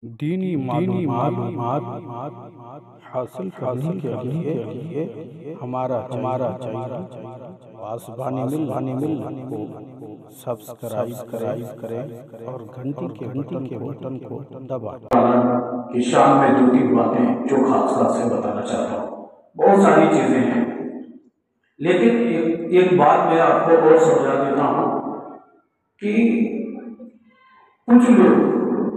दीनी मालूमात हासिल करने के लिए हमारा चाहिए पासबानी मिल को सब्सक्राइब करें और घंटी के बटन को दबाएं। कि शाम में दो तीन बातें जो खास से बताना चाहता हूँ। बहुत सारी चीजें हैं, लेकिन एक बात मैं आपको और समझा देता हूँ कि कुछ लोग,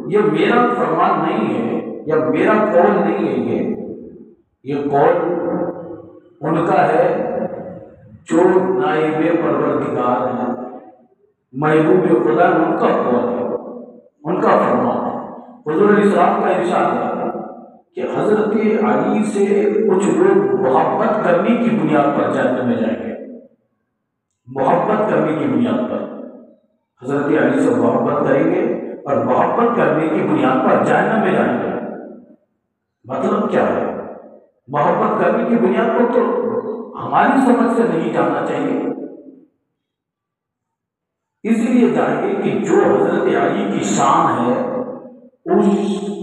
ये मेरा फरमान नहीं है या मेरा कौल नहीं है, ये कौल उनका है जो नाइबे परवरदिगार है, महबूब खुदा, उनका कौल है, उनका फरमान है। हुजूर इस्लाम का इरशाद है कि हजरत अली से कुछ लोग मोहब्बत करने की बुनियाद पर जन्नत में जाएंगे। मोहब्बत करने की बुनियाद पर हजरत अली से मोहब्बत करेंगे और मोहब्बत करने की बुनियाद पर जन्नत में जाएंगे। मतलब क्या है? मोहब्बत करने की बुनियाद पर तो हमारी समझ से नहीं जाना चाहिए, इसलिए जाएंगे कि जो हजरत अली की शान है उस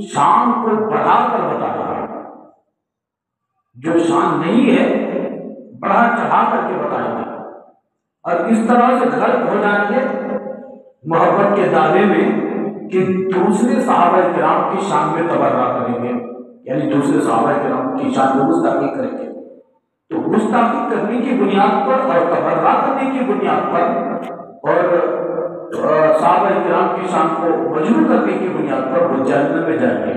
शान को बढ़ाकर बता रहा है, जो शान नहीं है बढ़ा चढ़ा करके बताएंगे, और इस तरह से गर्क हो जाएंगे मोहब्बत के दावे में कि दूसरे सहाबा किराम की शान में तबर्रा करेंगे, यानी दूसरे सहाबा किराम की शान में गुस्ताखी करेंगे। तो गुस्ताखी करने की बुनियाद पर और तबर्रा करने की बुनियाद पर और सहाबा किराम की शान को मजबूत करने की बुनियाद पर वो जन्नत में जाएंगे।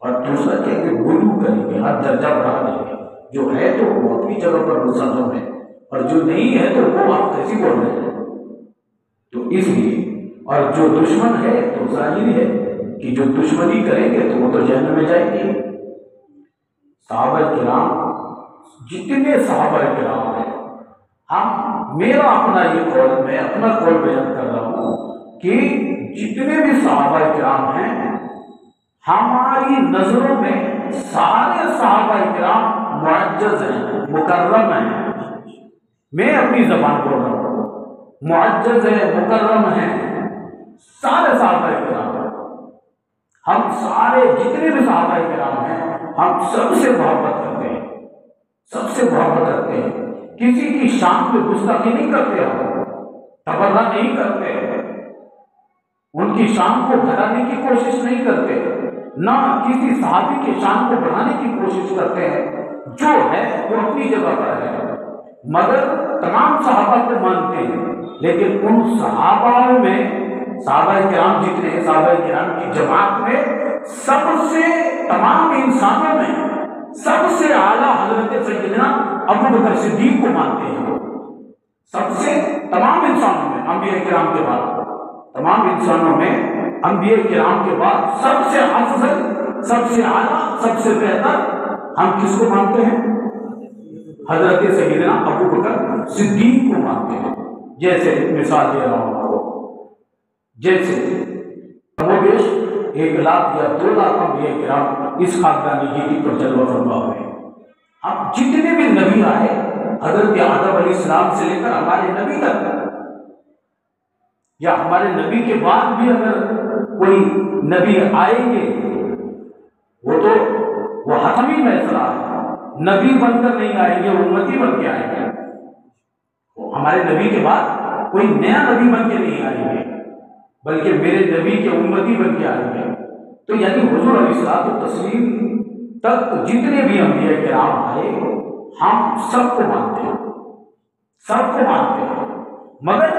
और दूसरा क्या कि गुलू करेंगे, हर दर्जा बढ़ा देंगे। जो है तो वो अपनी जगह पर मुसल्लम है, और जो नहीं है तो वो आप कैसी बोल रहे हैं। तो इसलिए, और जो दुश्मन है तो जाहिर है कि जो दुश्मनी करेंगे तो वो तो जहन्नम में जाएंगे। सहाबा किराम, जितने सहाबा किराम हैं, मेरा अपना ये कौल, मैं अपना कौल बयान कर रहा हूं कि जितने भी सहाबा किराम हैं, हमारी नजरों में सारे सहाबा किराम मुअज्जज हैं, मुकर्रम हैं। मैं अपनी जबान बोल रहा हूं, मुअज्जज है, मुकर्रम है सारे सहाबा किराम। हम सारे जितने भी सहाबा किराम हैं, हम सबसे मोहब्बत करते हैं, सबसे मोहब्बत रखते हैं। किसी की शान पे गुस्ताखी नहीं करते, हम तबर्रा नहीं करते, उनकी शान को घटाने की कोशिश नहीं करते, ना किसी सहाबी की शान को बढ़ाने की कोशिश करते हैं। जो है वो अपनी जगह पर है, मगर तमाम सहाबा को मानते हैं, लेकिन उन सहाबाओं में, सहाबा किराम जितने हैं, सहाबा किराम की जमात में सबसे, तमाम इंसानों में सबसे आला हजरत सैयदना अबू बकर सिद्दीक को मानते हैं। सबसे, तमाम इंसानों में, अंबिया किराम के बाद, तमाम इंसानों में अंबिया किराम के बाद सबसे अफजल, सबसे आला, सबसे बेहतर हम किसको मानते हैं? हजरत सैयदना अबू बकर सिद्दीक को मानते हैं। जैसे मिसाल दे रहा हूं आपको, जैसे कमोबेश 1 लाख या 2 लाख अंबिया किराम इस खानदानी गिरी पर जलवा फरमा हुए। अब जितने भी नबी आए, हजरत आदम अलैहिस्सलाम से लेकर हमारे नबी तक, या हमारे नबी के बाद भी अगर कोई नबी आएंगे, वो हतमी फैसला है, नबी बनकर नहीं आएंगे, उम्मती बन के आएंगे। हमारे नबी के बाद कोई नया नबी बन के नहीं आएंगे, बल्कि मेरे नबी के उम्मती बन के आएंगे। तो यानी हुजूर अलैहिस्सलातु तस्लीम तक जितने भी अंबिया किराम आए, हम सबको मानते हैं, सबको मानते हैं। मगर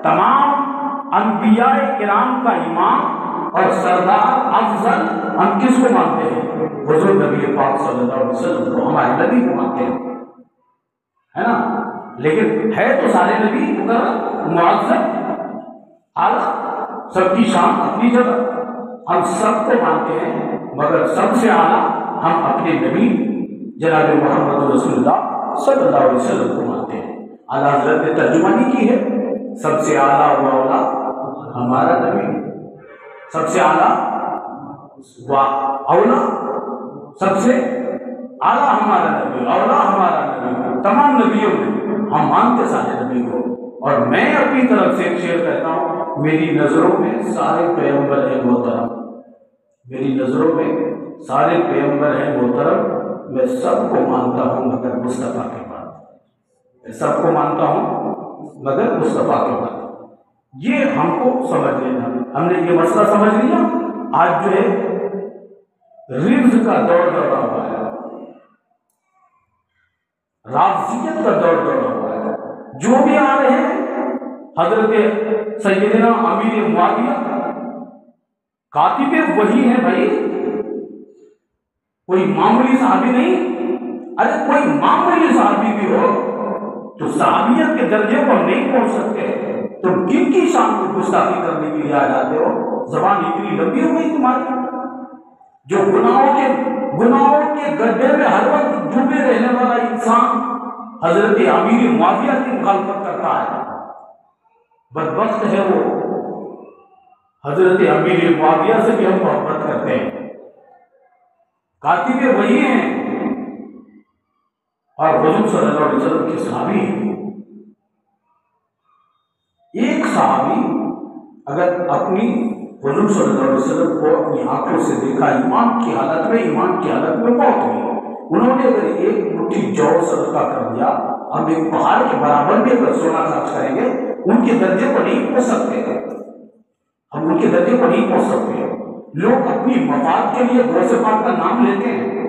तमाम अंबिया किराम का इमाम और सरदार अफजल हम किसको मानते हैं? हुजूर नबी पाक सल्लल्लाहु अलैहि वसल्लम को, हमारे नबी को मानते हैं, है ना। लेकिन है तो सारे नबी मुअज्जम, आला, सबकी शान अपनी जगह, हम सबको मानते हैं, मगर सबसे आला हम अपने नबी जनाब मोहम्मद रसूलुल्लाह सल्लल्लाहु अलैहि वसल्लम को मानते हैं। आला हज़रत ने तर्जुमानी की है, सबसे आला वाला हमारा नबी, सबसे आला वा औला, सबसे आला हमारा नबी, औला हमारा नबी। तमाम नबियों में हम मानते सारे नबी को। और मैं अपनी तरफ से एक शेर कहता हूं, मेरी नजरों में सारे पैगंबर हैं मोहतरम, मेरी नजरों में सारे पैगंबर हैं मोहतरम, मैं सबको मानता हूँ मगर मुस्तफ़ा के बाद, मैं सबको मानता हूँ मगर मुस्तफ़ा के बाद। ये हमको समझ लेना, हमने ये मसला समझ लिया। आज जो है रिव्ज का दौर दौड़ा हुआ है, राफजियत का दौर दौड़ा हुआ है। जो भी आ रहे हैं हजरत सैयदना अमीर मुआविया कातिबे वही है भाई, कोई मामूली साहबी नहीं। अरे कोई मामूली साहबी भी हो तो साहबियत के दर्जे को नहीं पहुंच सकते तो किनकी शान को गुस्ताखी करने के लिए आ जाते हो? जबान इतनी लंबी हो गई तुम्हारी, जो गुनाहों के गड्ढे में हर वक्त डूबे रहने वाला इंसान हजरत अमीर मुआविया की मुखालफत करता है। बदबख्त है वो, हजरत अमीर मुआविया से भी हम मोहब्बत करते हैं। कातिबे वही हैं और हुजूर सल्लल्लाहु अलैहि वसल्लम के सहाबी हैं। एक सहाबी अगर अपनी हुजूर सल्लल्लाहु अलैहि वसल्लम को अपनी आंखों से देखा, ईमान की हालत में मौत हुई, उन्होंने अगर एक मुट्ठी जौ सदका कर दिया, हम एक पहाड़ के बराबर भी अगर सोना खर्च करेंगे उनके दर्जे को नहीं पहुंच सकते, हम उनके दर्जे को नहीं पहुंच सकते। लोग अपनी मफाद के लिए गौसे पाक का नाम लेते हैं,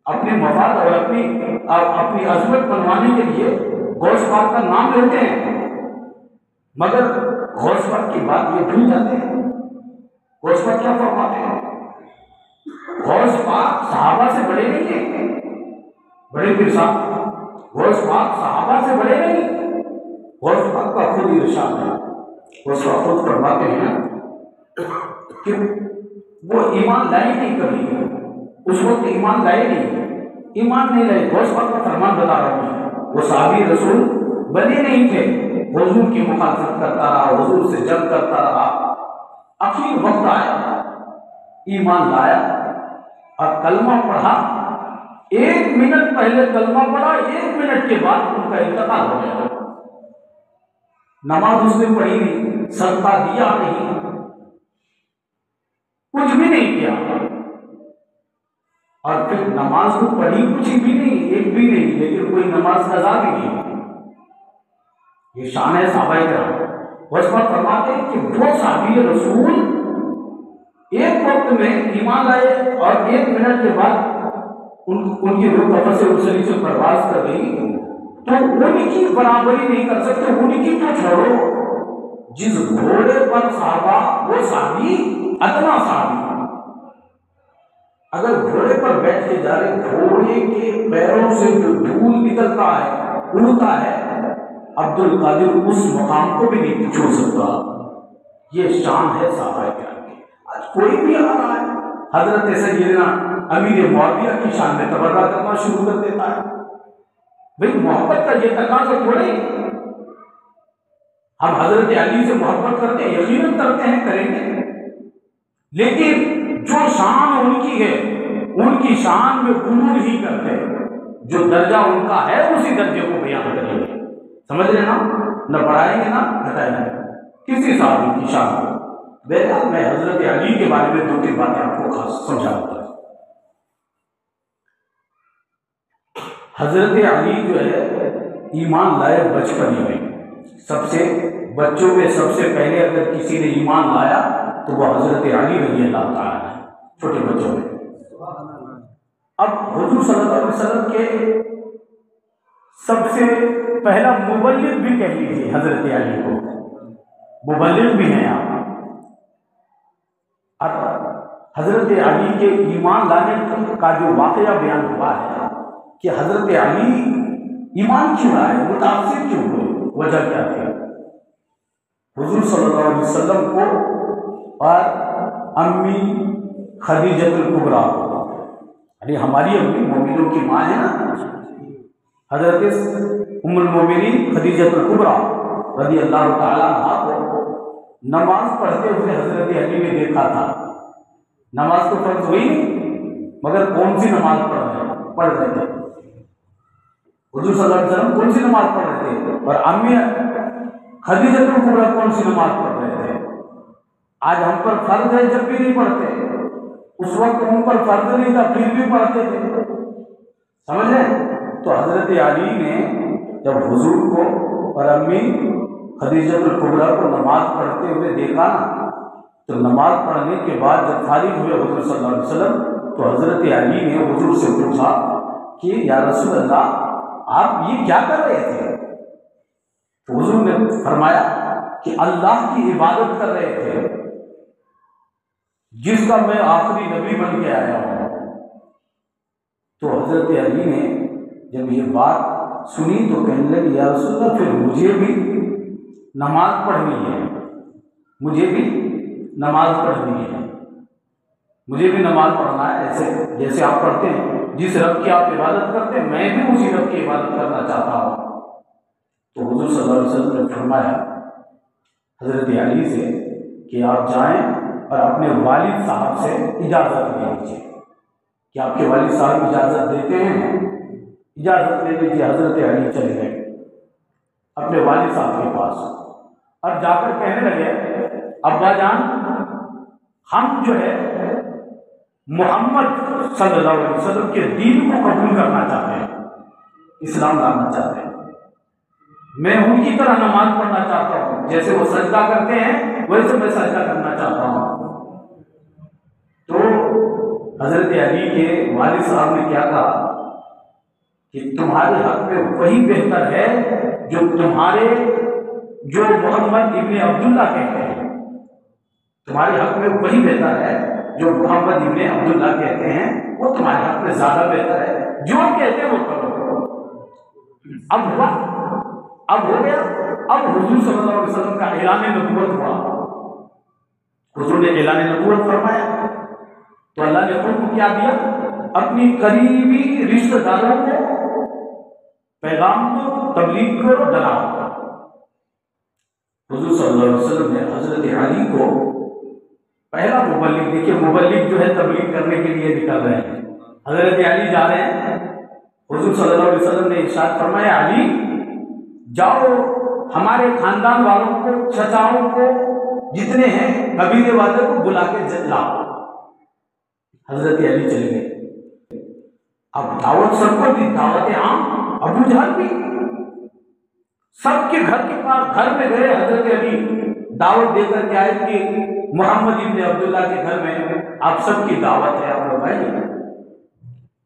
अपने मफाद और अपनी अजमत बनवाने के लिए गौस पाक का नाम लेते हैं, मगर गौस पाक की बात ये भूल जाते हैं। गौस पाक क्या फरमाते हैं? गौस पाक सहाबा से बड़े नहीं है, बड़े पीर साहब, गौस पाक सहाबा से बड़े नहीं। गौस पाक का खुद इरशाद है, गौस पाक खुद फरमाते हैं कि वो ईमान लाए नहीं, कभी उस वक्त ईमान लाए नहीं, ईमान नहीं लाए। गौस पाक का फरमान बता रहा हूं, वो साहबी रसूल बने नहीं थे, हुजूर की मुखालफत करता रहा, हुजूर से जंग करता रहा, आखिर वक्त आया, ईमान लाया और कलमा पढ़ा। 1 मिनट पहले कलमा पढ़ा, 1 मिनट के बाद उनका इंतकाल हो गया। नमाज उसने पढ़ी नहीं, सदका दिया नहीं, कुछ भी नहीं किया, और फिर नमाज को पढ़ी कुछ भी नहीं, एक भी नहीं, लेकिन कोई नमाज कज़ा भी नहीं। ये शान है सहाबाए किराम। बस फरमाते हैं कि वो साहबी रसूल एक वक्त में ईमान लाए और 1 मिनट के बाद उनकी रूह कब्र से उसरी से परवाज कर गई, तो उनकी बराबरी नहीं कर सकते। उनकी तो छोड़ो, जिस घोड़े पर साहबा वो साहबी अदना साहबी, अगर घोड़े पर बैठ के जा रहे, घोड़े के पैरों से जो धूल निकलता है, उड़ता है, अब्दुल कादिर उस मकाम को भी नहीं छू सकता। ये शान है सहाबाए किराम की। आज कोई भी आ रहा है हजरत सैयदना अमीर मुआविया की शान में तबर्रा करना शुरू कर देता है। भाई मोहब्बत का ये तकाज़ा थोड़े, हम हजरत अली से मोहब्बत करते हैं, यकीनन करते हैं, करेंगे, लेकिन जो शान उनकी है उनकी शान में गुरूर ही करते हैं। जो दर्जा उनका है उसी दर्जे को बयान करेंगे, समझ रहे ना, न बढ़ाएंगे ना घटाएंगे किसी साहब की शान को। बहरहाल मैं हजरत अली के बारे में 2-3 बातें आपको खास समझाऊंगा। हजरत अली जो है ईमान लाए बचपन में, सबसे बच्चों में सबसे पहले अगर किसी ने ईमान लाया तो वह हजरत अली रज़ी अल्लाह ताला है, छोटे बच्चों में। अब हुजूर सल्लल्लाहु अलैहि वसल्लम के सबसे पहला मुबल्लिग भी कह लीजिए हजरत अली को, मुबल्लिग भी हैं आप। अब हजरत अली के ईमान लाने का जो वाकया बयान हुआ है कि हजरत अली ईमान क्यों लाए, मुतासिर क्यों हुए, वजह क्या थी? हुजूर सल्लल्लाहु अलैहि वसल्लम को और अम्मी खदीजतुल कुबरा को, अरे हमारी अम्मी मोमिनों की माँ है ना, हजरत उम्मुल मोमिनीन खदीजतुल कुबरा रज़ी अल्लाह ताला अन्हा को नमाज पढ़ते हुए हजरत अली ने देखा था। नमाज तो फर्ज हुई मगर कौन सी नमाज पढ़ रहे थे हुजूर सल्लल्लाहु अलैहि वसल्लम, कौन सी नमाज पढ़ रहे थे, और अम्मी खदीजतुल कुबरा कौन सी नमाज पढ़ रहे थे। आज हम पर फर्ज है जब भी नहीं पढ़ते, उस वक्त उन पर फर्ज नहीं था, फिर भी पढ़ते थे, समझ रहे। तो हजरत अली ने जब हुजूर को और अम्मी खदीजतुल कुबरा को नमाज पढ़ते हुए देखा ना, तो नमाज पढ़ने के बाद जब फारिग हुए हुजूर सल्लल्लाहु अलैहि वसल्लम, तो हजरत अली ने हुजूर से पूछा कि या रसूल अल्लाह, आप ये क्या कर रहे थे? तो हुजूर ने फरमाया कि अल्लाह की इबादत कर रहे थे, जिसका मैं आखिरी नबी बन के आया हूं। तो हजरत अली ने जब ये बात सुनी तो कहने लगे, या रसूल अल्लाह, फिर मुझे भी नमाज पढ़नी है, मुझे भी नमाज पढ़नी है, मुझे भी नमाज पढ़ना है, ऐसे जैसे आप पढ़ते हैं, जिस रब की आप इबादत करते हैं, मैं भी उसी रब की इबादत करना चाहता हूँ। तो हुजूर सल्लल्लाहु अलैहि वसल्लम ने फरमाया हजरत अली से कि आप जाएं और अपने वालिद साहब से इजाज़त ले लीजिए, कि आपके वालिद साहब इजाज़त देते हैं, इजाज़त ले लीजिए। हजरत अली चले गए अपने वालिद साहब के पास और जाकर कहने लगे, अब्बा जान, हम जो है मोहम्मद सल्लल्लाहु अलैहि वसल्लम के दीन को कबूल करना चाहते हैं, इस्लाम लाना चाहते हैं, मैं उनकी तरह नमाज पढ़ना चाहता हूँ, जैसे वो सजदा करते हैं वैसे मैं सजदा करना चाहता हूँ। तो हजरत अली के वालिद साहब ने क्या कहा कि तुम्हारे हक में वही बेहतर है जो मोहम्मद इब्ने अब्दुल्ला कहते हैं, तुम्हारे हक में वही बेहतर है जो मोहम्मद इब्ने अब्दुल्ला कहते हैं, वो तुम्हारे हक में ज्यादा बेहतर है, जो कहते हैं वो करो। अब हुआ, अब हो गया, अब हुजूर सल्लल्लाहु अलैहि वसल्लम का ऐलान नबूवत हुआ, हुजूर ने ऐलान नबूवत फरमाया। तो अल्लाह ने हुक्म क्या दिया, अपनी करीबी रिश्तेदारों को पैगाम को, तबलीग को डराओ। हुजूर सल्लल्लाहु अलैहि वसल्लम ने हजरत अली को पहला मुबल्लिग, देखिए मुबल्लिग जो है तबलीग करने के लिए निकल रहे हैं, हजरत अली जा रहे हैं, हुजूर सल्लल्लाहु अलैहि वसल्लम ने इरशाद फरमाया, अली जाओ हमारे खानदान वालों को, चचाओं को, जितने हैं कबीले वाले को बुला के लाओ। हजरत अली चले गए। अब दावत सबको दी, दावत आम, अबू जहल भी सबके घर के पास, घर में गए हजरत अली, दावत देकर के आए कि मोहम्मद इब्ने अब्दुल्ला के घर में आप सबकी दावत है, आप लोग आइए।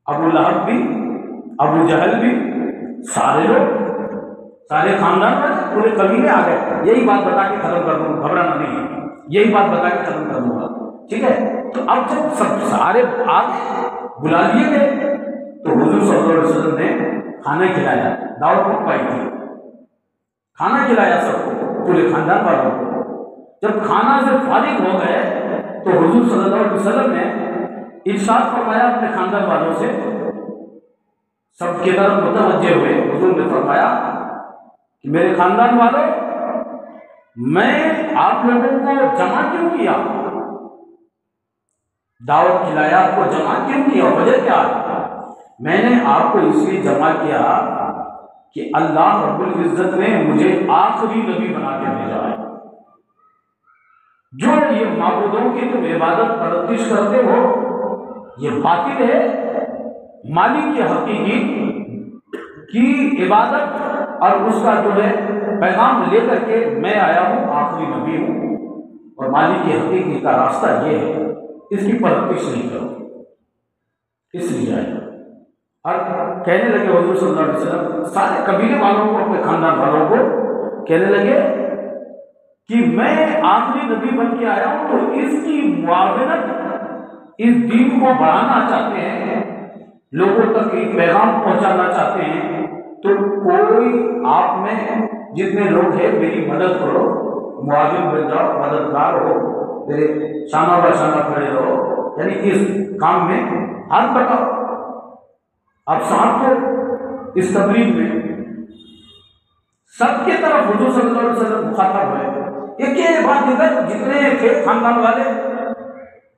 अबू लहब भी, अबू जहल भी, सारे लोग, सारे खानदान वाले, पूरे कबीले आ गए। यही बात बता के खत्म कर दूंगा, घबराना नहीं है, यही बात बता के खत्म कर दूंगा, ठीक है। तो अब जब सब सारे आ बुला लिए गए, तो हुजूर सल्लल्लाहु अलैहि वसल्लम ने खाना खिलाया, दावत पकाई थी, खाना खिलाया सबको, पूरे खानदान वालों को। जब खाना से फारिग हो गए तो हुजूर सल्लल्लाहु अलैहि वसल्लम ने इरशाद फरमाया अपने खानदान वालों से, सबके तरफ मुतवज्जे हुए, हुजूर ने फरमाया कि मेरे खानदान वालों, मैं आप लोगों को जमा क्यों किया, दावत खिलाया, आपको जमा क्यों किया, वजह क्या है? मैंने आपको इसलिए जमा किया कि अल्लाह रब्बुल इज्जत ने मुझे आखिरी नबी बना के भेजा है। जो ये माबूदों की तुम इबादत परस्तिश करते हो, ये बातिल है। मालिक की हकीकी की इबादत और उसका जो है पैगाम लेकर के मैं आया हूँ, आखिरी नबी हूँ, और मालिक की हकीकी का रास्ता ये है, इसकी परस्तिश नहीं करो, इसलिए आया। और कहने लगे हुजूर सल्लल्लाहु अलैहि वसल्लम सारे कबीले वालों को, अपने खानदान वालों को कहने लगे कि मैं आखिरी नबी बन के आया हूं, तो इसकी मुआविनत, इस दीन को बढ़ाना चाहते हैं, लोगों तक एक पैगाम पहुंचाना चाहते हैं, तो कोई आप में जितने लोग हैं मेरी मदद करो, मुआविन बन जाओ, मददगार हो, मेरे शाना बशाना खड़े रहो, यानी इस काम में हाथ बटाओ। अब साहब को इस तबलीग में सबके तरफ हुजूर सल्लल्लाहु अलैहि वसल्लम मुखातब हुए। एक बात इधर जितने थे खानदान वाले,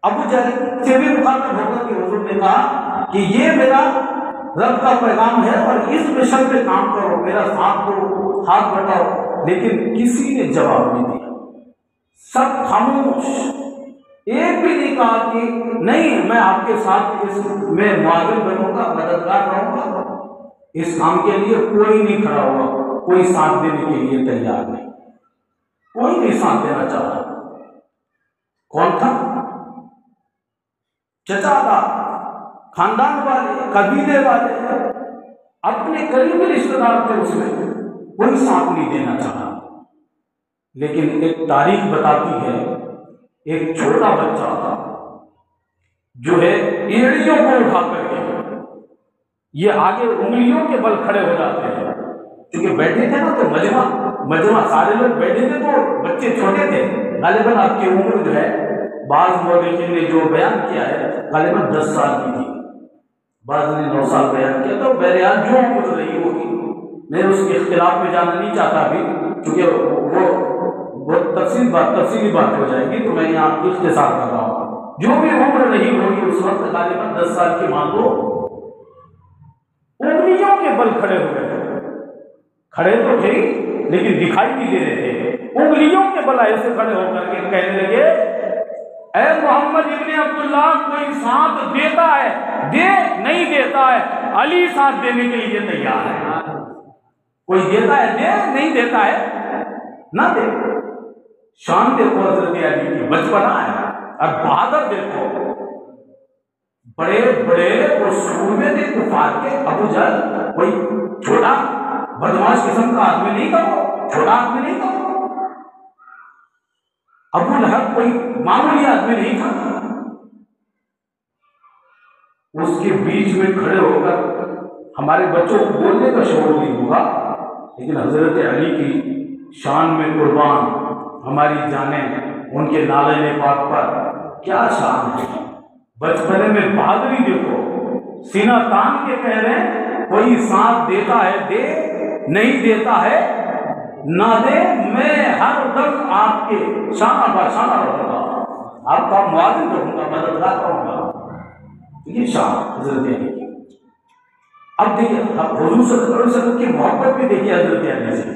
अबू जहल से भी मुखातब होकर के हुजूर ने कहा कि ये मेरा रब का पैगाम है और इस मिशन पे काम करो, मेरा साथ दो, हाथ बटाओ। लेकिन किसी ने जवाब नहीं दिया, सब खामोश। एक भी नहीं कहा कि नहीं मैं आपके साथ इसमें मुआविन बनूंगा, मददगार रहूंगा। इस काम के लिए कोई नहीं खड़ा हुआ, कोई साथ देने के लिए तैयार नहीं, कोई नहीं साथ देना चाहता। कौन था? चचा था, खानदान वाले, कबीले वाले, अपने करीबी रिश्तेदार थे, उसमें कोई साथ नहीं देना चाहा। लेकिन एक तारीख बताती है, एक छोटा बच्चा था जो है एड़ियों को उठा करके, ये आगे उंगलियों के बल खड़े हो जाते हैं, क्योंकि बैठे थे ना तो मजमा सारे लोग बैठे थे, तो बच्चे छोटे थे, गालिबन आपकी उम्र जो है बाज मौलिकी ने जो बयान किया है गालिबन 10 साल की थी, बाज ने 9 साल बयान किया, तो बहरहाल जो उम्र रही होगी, मैं उसके इख्तिलाफ में जाना नहीं चाहता अभी, क्योंकि वो तफसीली बात हो जाएगी, तो मैं यहाँ इख्तिसार कर रहा हूँ। जो भी उम्र रही होगी उस वक्त गालिबन 10 साल की मान लो, उंगलियों के बल खड़े हो गए, खड़े तो थे लेकिन दिखाई नहीं दे रहे थे, उंगलियों के बल ऐसे खड़े होकर के कहने लगे, ऐ मोहम्मद इब्ने अब्दुल्ला, कोई साथ देता है दे, नहीं देता है अली साथ देने के लिए तैयार है। कोई देता है दे, नहीं देता है ना दे। शान देखो हजरत अली की, बचपना है और बहादुर देखो, बड़े बड़े वो सूरमे थे कुफार के, अबू जहल कोई छोटा बदमाश किस्म का आदमी नहीं था, छोटा आदमी नहीं था, अबू लहब कोई मामूली आदमी नहीं था। उसके बीच में खड़े होकर हमारे बच्चों को बोलने का शौक नहीं होगा, लेकिन हजरत अली की शान में कुर्बान हमारी जानें, उनके नाले पाक पर क्या शान है। बचपने में बहादुरी देखो, सीना तान के कह रहे हैं, कोई साथ देता है दे, नहीं देता है ना दे, मैं हर दम आपके शाना बाशाना रहूंगा, आपका मुआविन रहूंगा, मददगार रहूंगा। ये शान हजरत अली की। अब देखिए, अब हुजूर सल्लल्लाहु अलैहि वसल्लम की मोहब्बत भी देखिए हजरत अली से।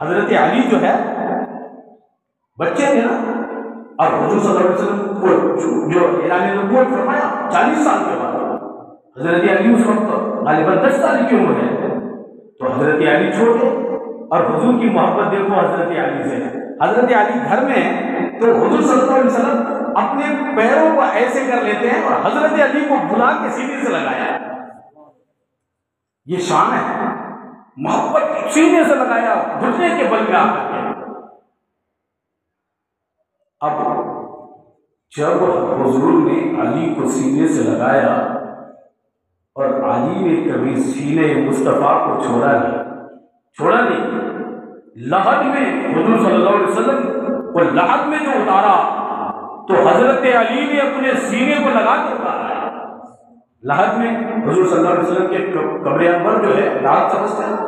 हजरत अली जो है बच्चे थे ना, और हुजूर सल्लल्लाहु अलैहि वसल्लम को जो ऐलान नबूवत फरमाया 40 साल के बाद, हजरत अली उस वक्त गालिबन 10 साल की उम्र है, तो हजरत अली छोटे, और हुजूर की मोहब्बत देखो हजरत अली से। हजरत अली घर में तो हुजूर सल्लल्लाहु अलैहि वसल्लम अपने पैरों को ऐसे कर लेते हैं और हजरत अली को बुला के सीने से लगाया। ये शान है, मोहब्बत सीने से लगाया, घुटने के बल में आकर के। अब जब हुजूर ने अली को सीने से लगाया और अली ने कभी सीने मुस्तफा को छोड़ा नहीं, लहद में हुजूर सल्लल्लाहु अलैहि वसल्लम को लहद में जो उतारा तो हजरत अली ने अपने सीने को लगा के उतारा। लहद में हुजूर सल्लल्लाहु अलैहि वसल्लम के कब्र अनवर जो है, लहद समझते हैं,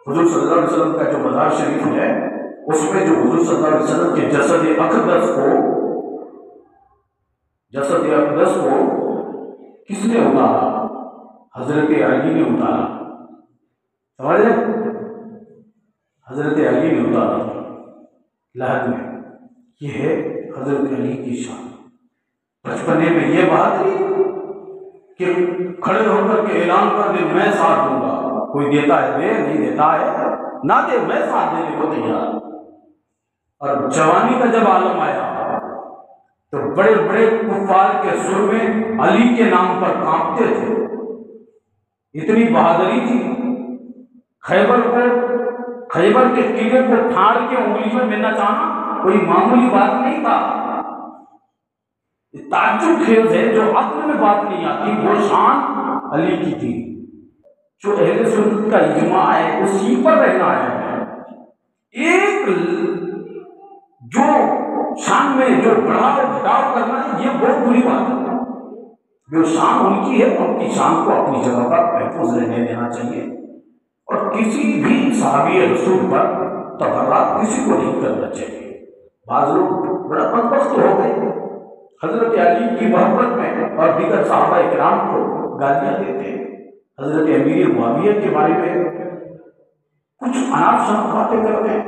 हुजूर सल्लल्लाहु अलैहि वसल्लम का जो मज़ार शरीफ है, उसमें जो हुजूर सल्लल्लाहु अलैहि वसल्लम के जसद अक़दस को किसने उतारा? हजरत अली ने उतारा। समझ रहे? हजरत अली ने उतारा लहद में। यह है हजरत अली की शान। बचपने में यह बहादुरी कि खड़े होकर के ऐलान कर दे, मैं साथ दूंगा, कोई देता है दे, नहीं देता है ना दे, मैं साथ देने को तैयार। और जवानी का जब आलम आया तो बड़े बड़े कुफार के सुर में अली के नाम पर कांपते थे, इतनी बहादुरी थी। खैबर के किले को ठाड़ के उंगलियों में नचाना कोई मामूली बात नहीं था। ताज्जुब खेल है, जो अक्ल में बात नहीं आती, वो शान अली की थी। जो अहले सुन्नत का इजमा है उसी पर रहना है। एक जो शान में जो बढ़ाव घटाव करना है, ये बहुत बुरी बात है। जो शान उनकी है, उनकी शान को अपनी जगह पर महफूज रहने देना चाहिए, और किसी भी सहाबी रसूल पर तबर्रा किसी को नहीं करना चाहिए। बाज़ लोग बड़ा बदबख्त हो गए, हजरत अली की मोहब्बत में और दीगर सहाबा इकराम को गालियां देते हैं। हजरत अमीर मुआविया के बारे में कुछ अनाप शनाप बातें करते हैं,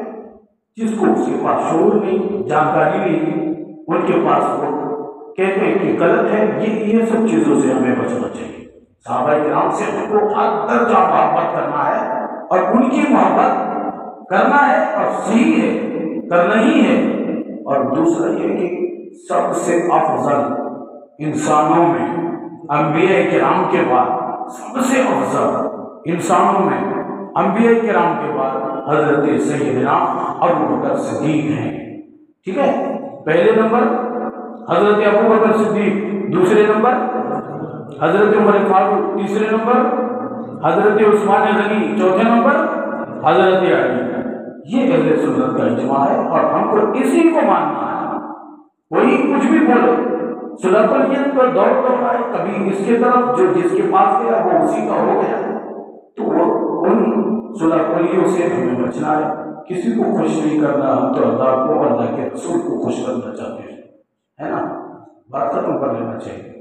जिसको उसके पास शोर नहीं, जानकारी नहीं, उनके पास वो कहते हैं कि गलत है, ये सब चीजों से हमें बचना चाहिए। सहाबा-ए-किराम से हमको हर दर्जा मोहब्बत करना है और उनकी मोहब्बत करना है और सही है, करना ही है। और दूसरा ये कि सबसे अफजल इंसानों में अंबिया-ए-किराम के बाद, सबसे अफजल इंसानों में अंबिया-ए-किराम के बाद हजरत सैयदना अबू बकर सिद्दीक हैं। ठीक है, पहले नंबर हजरत अबू बकर सिद्दीक, दूसरे नंबर हजरत उमर फारूक, तीसरे नंबर हजरत उस्मान गनी, चौथे नंबर हजरत अली। ये अहले सुन्नत का इज्मा है और हमको इसी को मानना है। कोई कुछ भी बोले, सुलभलियत पर दौड़ रहा है, कभी इसके तरफ, जो जिसके पास गया वो उसी का हो गया, तो वो उन सुलभलियों से हमें बचना है। किसी को खुश नहीं करना, हम तो अल्लाह को, अल्लाह के रसूल को खुश करना चाहते हैं, है ना। बात खत्म कर लेना चाहिए।